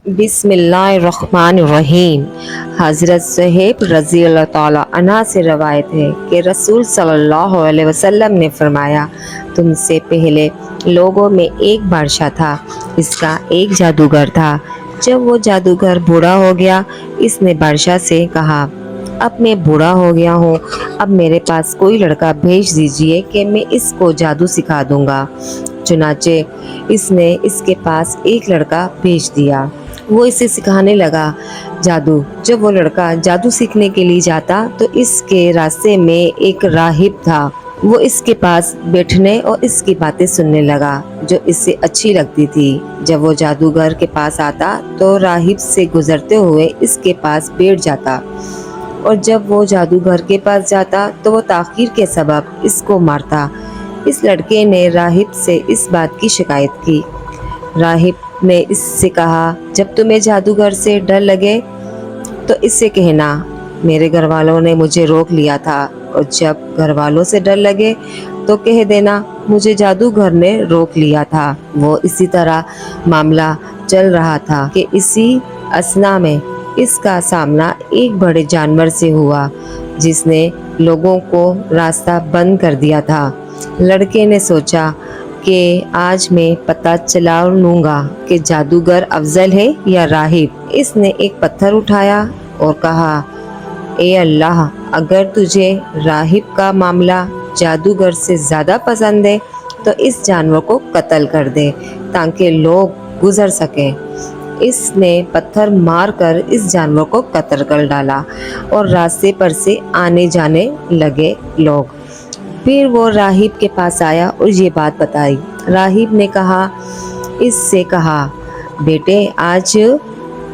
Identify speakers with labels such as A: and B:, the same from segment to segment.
A: बिस्मिल्लाहिर्रहमानिर्रहीम। हज़रत सुहैब रज़ी अल्लाह ताला अन्हा से रवायत है कि रसूल सल्लल्लाहु अलैहि वसल्लम ने फरमाया, तुमसे पहले लोगों में एक बादशाह था, इसका एक जादूगर था। जब वो जादूगर बूढ़ा हो गया, इसने बादशाह से कहा, अब मैं बूढ़ा हो गया हूँ, अब मेरे पास कोई लड़का भेज दीजिए कि मैं इसको जादू सिखा दूंगा। चुनाचे इसने इसके पास एक लड़का भेज दिया। वो इसे सिखाने लगा जादू। जब वो लड़का जादू सीखने के लिए जाता तो इसके रास्ते में एक राहिब था। वो इसके पास बैठने और इसकी बातें सुनने लगा जो इससे अच्छी लगती थी। जब वो जादूगर के पास आता तो राहिब से गुजरते हुए इसके पास बैठ जाता, और जब वो जादूगर के पास जाता तो वो ताखीर के सबब इसको मारता। इस लड़के ने राहिब से इस बात की शिकायत की। राहिब ने इससे कहा, जब तुम्हें जादूगर से डर लगे तो इससे कहना, मेरे घर वालों ने मुझे रोक लिया था, और जब घर वालों से डर लगे तो कह देना, मुझे जादूगर ने रोक लिया था। वो इसी तरह मामला चल रहा था कि इसी असना में इसका सामना एक बड़े जानवर से हुआ जिसने लोगों को रास्ता बंद कर दिया था। लड़के ने सोचा कि आज मैं पता चला लूँगा कि जादूगर अफजल है या राहिब। इसने एक पत्थर उठाया और कहा, ए अल्लाह, अगर तुझे राहिब का मामला जादूगर से ज़्यादा पसंद है तो इस जानवर को कत्ल कर दे ताकि लोग गुजर सकें। इसने पत्थर मारकर इस जानवर को कत्ल कर डाला और रास्ते पर से आने जाने लगे लोग। फिर वो राहिब के पास आया और ये बात बताई। राहिब ने इससे कहा, बेटे, आज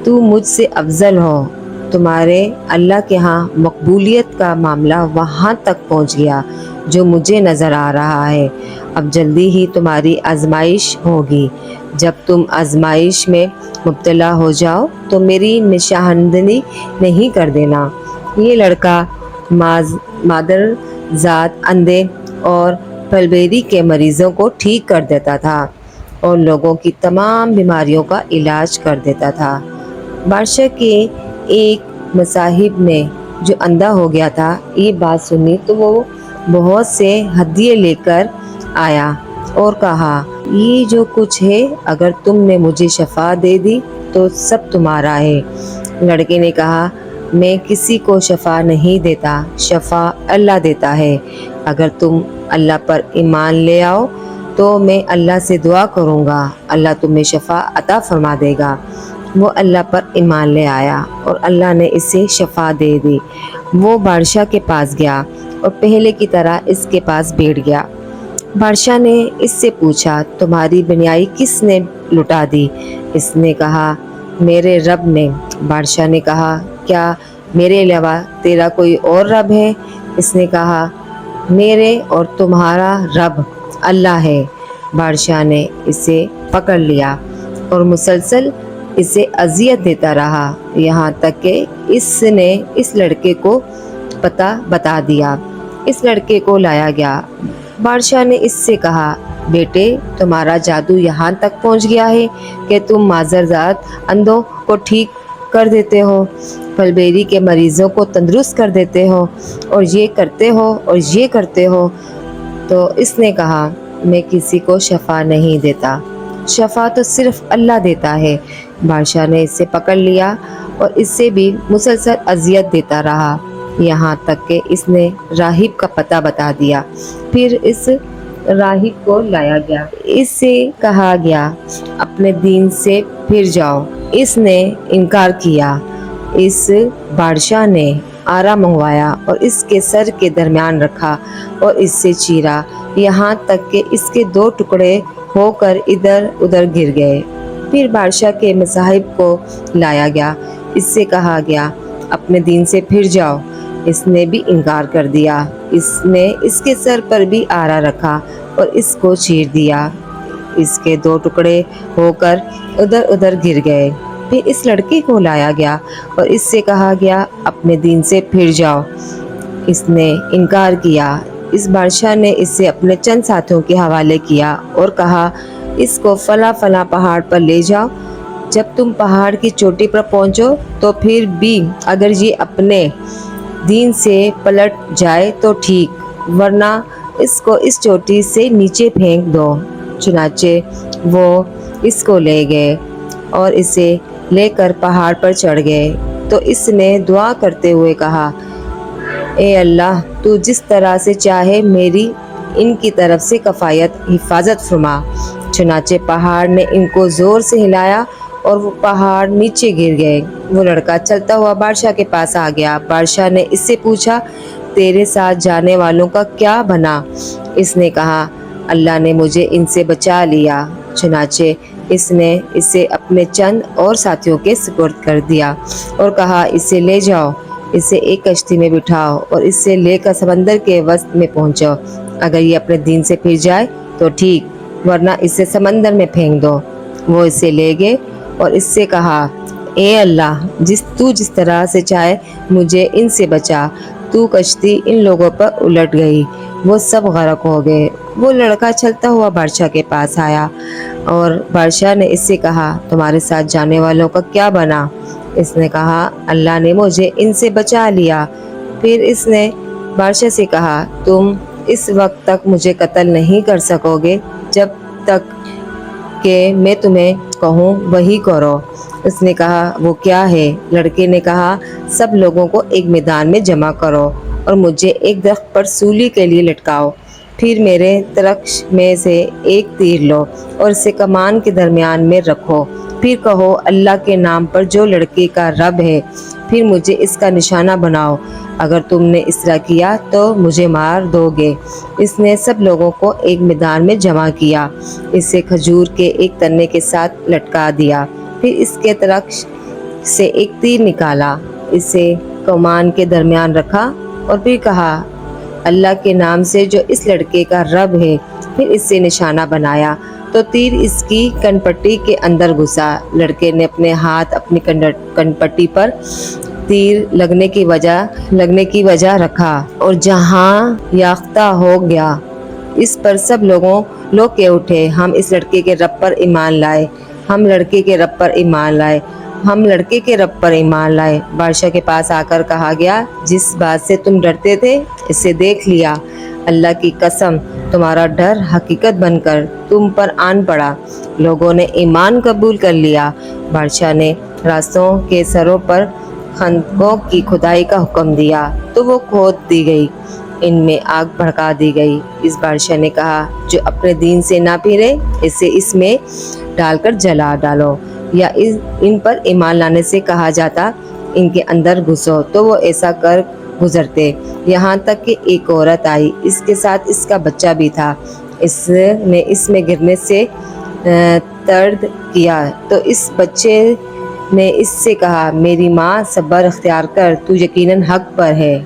A: तू मुझसे अफजल हो। तुम्हारे अल्लाह के यहाँ मकबूलियत का मामला वहाँ तक पहुँच गया जो मुझे नज़र आ रहा है। अब जल्दी ही तुम्हारी आजमाइश होगी। जब तुम आजमाइश में मुब्तला हो जाओ तो मेरी निशानदनी नहीं कर देना। ये लड़का मादर ज़ात, अंधे और पलबेरी के मरीज़ों को ठीक कर देता था और लोगों की तमाम बीमारियों का इलाज कर देता था। बादशाह के एक मुसाहिब ने, जो अंधा हो गया था, ये बात सुनी तो वो बहुत से हदिये लेकर आया और कहा, ये जो कुछ है, अगर तुमने मुझे शफा दे दी तो सब तुम्हारा है। लड़के ने कहा, मैं किसी को शफा नहीं देता, शफा अल्लाह देता है। अगर तुम अल्लाह पर ईमान ले आओ तो मैं अल्लाह से दुआ करूँगा, अल्लाह तुम्हें शफा अता फरमा देगा। वो अल्लाह पर ईमान ले आया और अल्लाह ने इसे शफा दे दी। वो बादशाह के पास गया और पहले की तरह इसके पास बैठ गया। बादशाह ने इससे पूछा, तुम्हारी बिनाई किसने लुटा दी? इसने कहा, मेरे रब ने। बादशाह ने कहा, क्या मेरे अलावा तेरा कोई और रब है? इसने कहा, मेरे और तुम्हारा रब अल्लाह है। बादशाह ने इसे पकड़ लिया और मुसलसल इसे अजियत देता रहा, यहाँ तक कि इसने इस लड़के को पता बता दिया। इस लड़के को लाया गया। बादशाह ने इससे कहा, बेटे, तुम्हारा जादू यहाँ तक पहुँच गया है कि तुम माजरजात अंधों को ठीक कर देते हो, पलबेरी के मरीज़ों को तंदुरुस्त कर देते हो, और ये करते हो और ये करते हो। तो इसने कहा, मैं किसी को शफा नहीं देता, शफा तो सिर्फ अल्लाह देता है। बादशाह ने इसे पकड़ लिया और इससे भी मुसलसल अजियत देता रहा, यहाँ तक कि इसने राहिब का पता बता दिया। फिर इस राहिब को लाया गया। इससे कहा गया, अपने दीन से फिर जाओ। इसने इनकार किया। इस बादशाह ने आरा मंगवाया और इसके सर के दरमियान रखा और इससे चीरा, यहाँ तक कि इसके 2 टुकड़े होकर इधर उधर गिर गए। फिर बादशाह के मुसाहिब को लाया गया। इससे कहा गया, अपने दीन से फिर जाओ। इसने भी इनकार कर दिया। इसने इसके सर पर भी आरा रखा और इसको चीर दिया। इसके 2 टुकड़े होकर उधर उधर गिर गए। फिर इस लड़के को लाया गया और इससे कहा गया, अपने दीन से फिर जाओ। इसने इनकार किया। इस बादशाह ने इसे अपने चंद साथियों के हवाले किया और कहा, इसको फला फला पहाड़ पर ले जाओ جب تم پہاڑ کی چوٹی پر پہنچو تو پھر بھی اگر یہ اپنے دین سے پلٹ جائے تو ٹھیک، ورنہ اس کو اس چوٹی سے نیچے پھینک دو۔ چنانچہ وہ اس کو لے گئے اور اسے لے کر پہاڑ پر چڑھ گئے تو اس نے دعا کرتے ہوئے کہا، اے اللہ، تو جس طرح سے چاہے میری ان کی طرف سے حفاظت فرما۔ چنانچہ پہاڑ نے ان کو زور سے ہلایا اور وہ پہاڑ نیچے گر گئے۔ وہ لڑکا چلتا ہوا بادشاہ کے پاس آ گیا۔ بادشاہ نے اس سے پوچھا، تیرے ساتھ جانے والوں کا کیا بنا؟ اس نے کہا، اللہ نے مجھے ان سے بچا لیا۔ چنانچہ اس نے اسے اپنے چند اور ساتھیوں کے سپرد کر دیا اور کہا، اسے لے جاؤ، اسے ایک کشتی میں بٹھاؤ اور اس سے لے کر سمندر کے وسط میں پہنچاؤ۔ اگر یہ اپنے دین سے پھر جائے تو ٹھیک، ورنہ اسے سمندر میں پھینک دو۔ وہ اسے لے گئے اور اس سے کہا، اے اللہ، تو جس طرح سے چاہے مجھے ان سے بچا۔ تو کشتی ان لوگوں پر الٹ گئی، وہ سب غرق ہو گئے۔ وہ لڑکا چلتا ہوا بادشاہ کے پاس آیا اور بادشاہ نے اس سے کہا، تمہارے ساتھ جانے والوں کا کیا بنا؟ اس نے کہا، اللہ نے مجھے ان سے بچا لیا۔ پھر اس نے بادشاہ سے کہا، تم اس وقت تک مجھے قتل نہیں کر سکو گے جب تک کہ میں تمہیں کہوں وہی کرو۔ اس نے کہا، وہ کیا ہے؟ لڑکے نے کہا، سب لوگوں کو ایک میدان میں جمع کرو اور مجھے ایک درخت پر سولی کے لیے لٹکاؤ۔ پھر میرے ترکش میں سے ایک تیر لو اور اسے کمان کے درمیان میں رکھو۔ پھر کہو، اللہ کے نام پر جو لڑکے کا رب ہے، پھر مجھے اس کا نشانہ بناؤ۔ اگر تم نے اس طرح کیا تو مجھے مار دو گے۔ اس نے سب لوگوں کو ایک میدان میں جمع کیا، اسے کھجور کے ایک تنے کے ساتھ لٹکا دیا۔ پھر اس کے ترکش سے ایک تیر نکالا، اسے کمان کے درمیان رکھا اور پھر کہا، اللہ کے نام سے جو اس لڑکے کا رب ہے، پھر اس سے نشانہ بنایا تو تیر اس کی کنپٹی کے اندر گھسا۔ لڑکے نے اپنے ہاتھ اپنی کنپٹی پر تیر لگنے کی وجہ رکھا اور جہاں یافتہ ہو گیا۔ اس پر سب لوگ کے اٹھے، ہم اس لڑکے کے رب پر ایمان لائے، ہم لڑکے کے رب پر ایمان لائے، ہم لڑکے کے رب پر ایمان لائے۔ بادشاہ کے پاس آ کر کہا گیا، جس بات سے تم ڈرتے تھے اسے دیکھ لیا۔ اللہ کی قسم، تمہارا ڈر حقیقت بن کر تم پر آن پڑا۔ لوگوں نے ایمان قبول کر لیا۔ بادشاہ نے راستوں کے سروں پر خندقوں کی کھدائی کا حکم دیا تو وہ کھود دی گئی، ان میں آگ بھڑکا دی گئی۔ اس بادشاہ نے کہا، جو اپنے دین سے نہ پھرے اسے اس میں ڈال کر جلا ڈالو، یا ان پر ایمان لانے سے کہا جاتا ان کے اندر گھسو تو وہ ایسا کر گزرتے۔ یہاں تک کہ ایک عورت آئی، اس کے ساتھ اس کا بچہ بھی تھا۔ اس نے اس میں گرنے سے طرد کیا تو اس بچے نے اس سے کہا، میری ماں، صبر اختیار کر، تو یقیناً حق پر ہے۔